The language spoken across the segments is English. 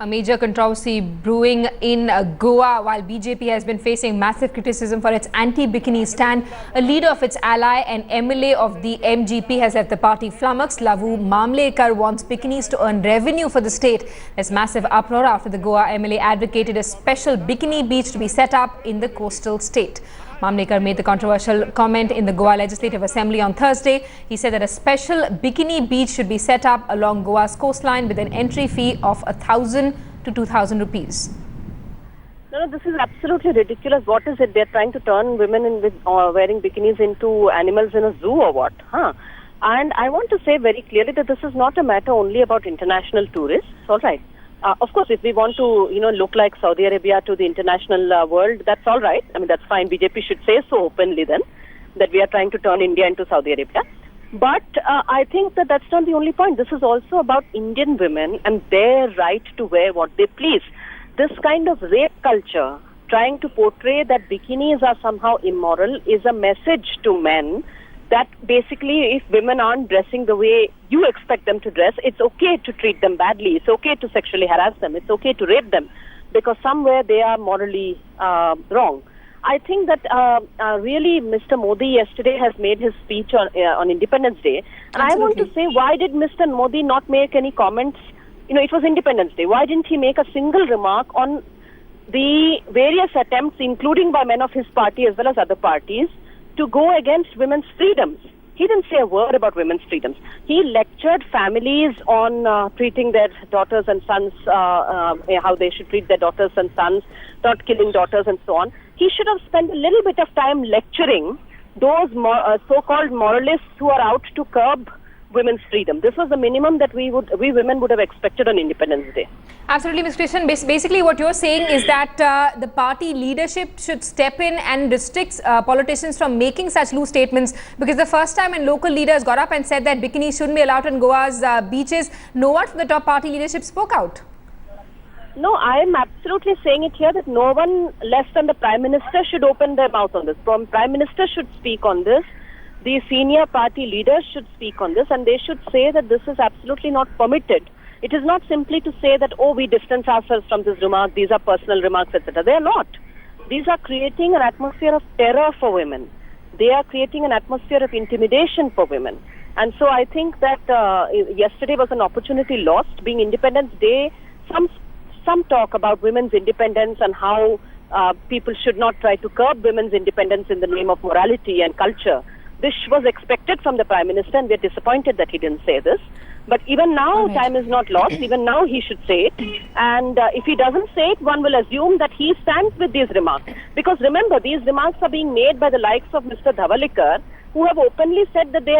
A major controversy brewing in Goa while BJP has been facing massive criticism for its anti-bikini stand. A leader of its ally and MLA of the MGP has left the party flummoxed. Lavu Mamlekar wants bikinis to earn revenue for the state. There's massive uproar after the Goa MLA advocated a special bikini beach to be set up in the coastal state. Mamlekar made the controversial comment in the Goa Legislative Assembly on Thursday. He said that a special bikini beach should be set up along Goa's coastline with an entry fee of 1,000 to 2,000 rupees. No, this is absolutely ridiculous. What is it? They're trying to turn women in with wearing bikinis into animals in a zoo or what? And I want to say very clearly that this is not a matter only about international tourists. All right. Of course, if we want to, look like Saudi Arabia to the international world, that's all right. I mean, that's fine. BJP should say so openly then, that we are trying to turn India into Saudi Arabia. But I think that that's not the only point. This is also about Indian women and their right to wear what they please. This kind of rape culture, trying to portray that bikinis are somehow immoral, is a message to men that basically if women aren't dressing the way you expect them to dress, it's okay to treat them badly. It's okay to sexually harass them. It's okay to rape them because somewhere they are morally wrong. I think that really Mr. Modi yesterday has made his speech on Independence Day. And I want to say, why did Mr. Modi not make any comments? It was Independence Day. Why didn't he make a single remark on the various attempts, including by men of his party as well as other parties, to go against women's freedoms? He didn't say a word about women's freedoms. He lectured families on treating their daughters and sons, how they should treat their daughters and sons, not killing daughters and so on. He should have spent a little bit of time lecturing those so-called moralists who are out to curb women's freedom. This was the minimum that we women would have expected on Independence Day. Absolutely, Ms. Krishnan. Basically, what you're saying is that the party leadership should step in and restrict politicians from making such loose statements, because the first time when local leaders got up and said that bikinis shouldn't be allowed on Goa's beaches, no one from the top party leadership spoke out. No, I am absolutely saying it here that no one less than the Prime Minister should open their mouth on this. The Prime Minister should speak on this. The senior party leaders should speak on this, and they should say that this is absolutely not permitted. It is not simply to say that, oh, we distance ourselves from this remark, these are personal remarks, etc. They are not. These are creating an atmosphere of terror for women. They are creating an atmosphere of intimidation for women. And so I think that yesterday was an opportunity lost. Being Independence Day, some talk about women's independence and how people should not try to curb women's independence in the name of morality and culture. This was expected from the Prime Minister, and we're disappointed that he didn't say this. But even now, time is not lost. Even now, he should say it. And if he doesn't say it, one will assume that he stands with these remarks. Because remember, these remarks are being made by the likes of Mr. Dhavalikar, who have openly said that they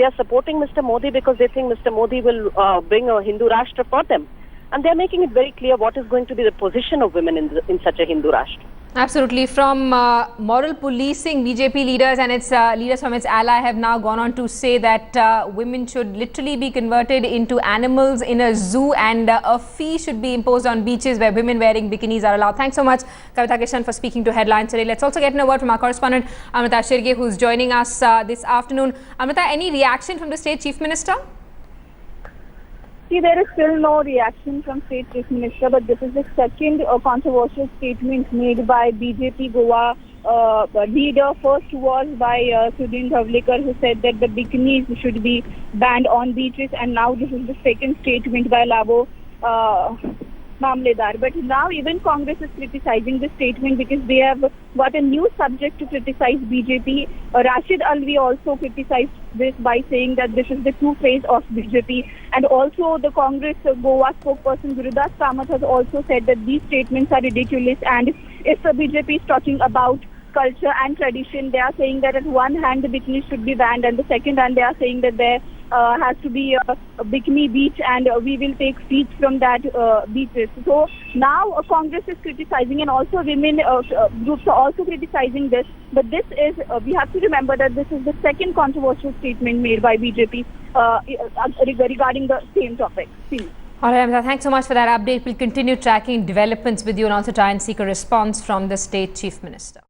are supporting Mr. Modi because they think Mr. Modi will bring a Hindu Rashtra for them. And they're making it very clear what is going to be the position of women in such a Hindu Rashtra. Absolutely. From moral policing, BJP leaders and its leaders from its ally have now gone on to say that women should literally be converted into animals in a zoo, and a fee should be imposed on beaches where women wearing bikinis are allowed. Thanks so much, Kavita Krishnan, for speaking to Headlines today. Let's also get a word from our correspondent, Amrita Shirge, who's joining us this afternoon. Amrita, any reaction from the State Chief Minister? See, there is still no reaction from State Chief Minister, but this is the second controversial statement made by BJP Goa leader. First was by Sudhin Dhavalikar, who said that the bikinis should be banned on beaches, and now this is the second statement by Lavu Mamlekar. But now even Congress is criticizing this statement because they have got a new subject to criticize BJP. Rashid Alvi also criticized this by saying that this is the true face of BJP. And also the Congress Goa spokesperson Gurudas Kamath has also said that these statements are ridiculous, and if the BJP is talking about culture and tradition, they are saying that at one hand the bikini should be banned, and the second hand they are saying that there has to be a bikini beach, and we will take fees from that beaches. So now Congress is criticizing, and also women groups are also criticizing this. But this is, we have to remember that this is the second controversial statement made by BJP regarding the same topic. See. All right, Amrita, thanks so much for that update. We'll continue tracking developments with you and also try and seek a response from the State Chief Minister.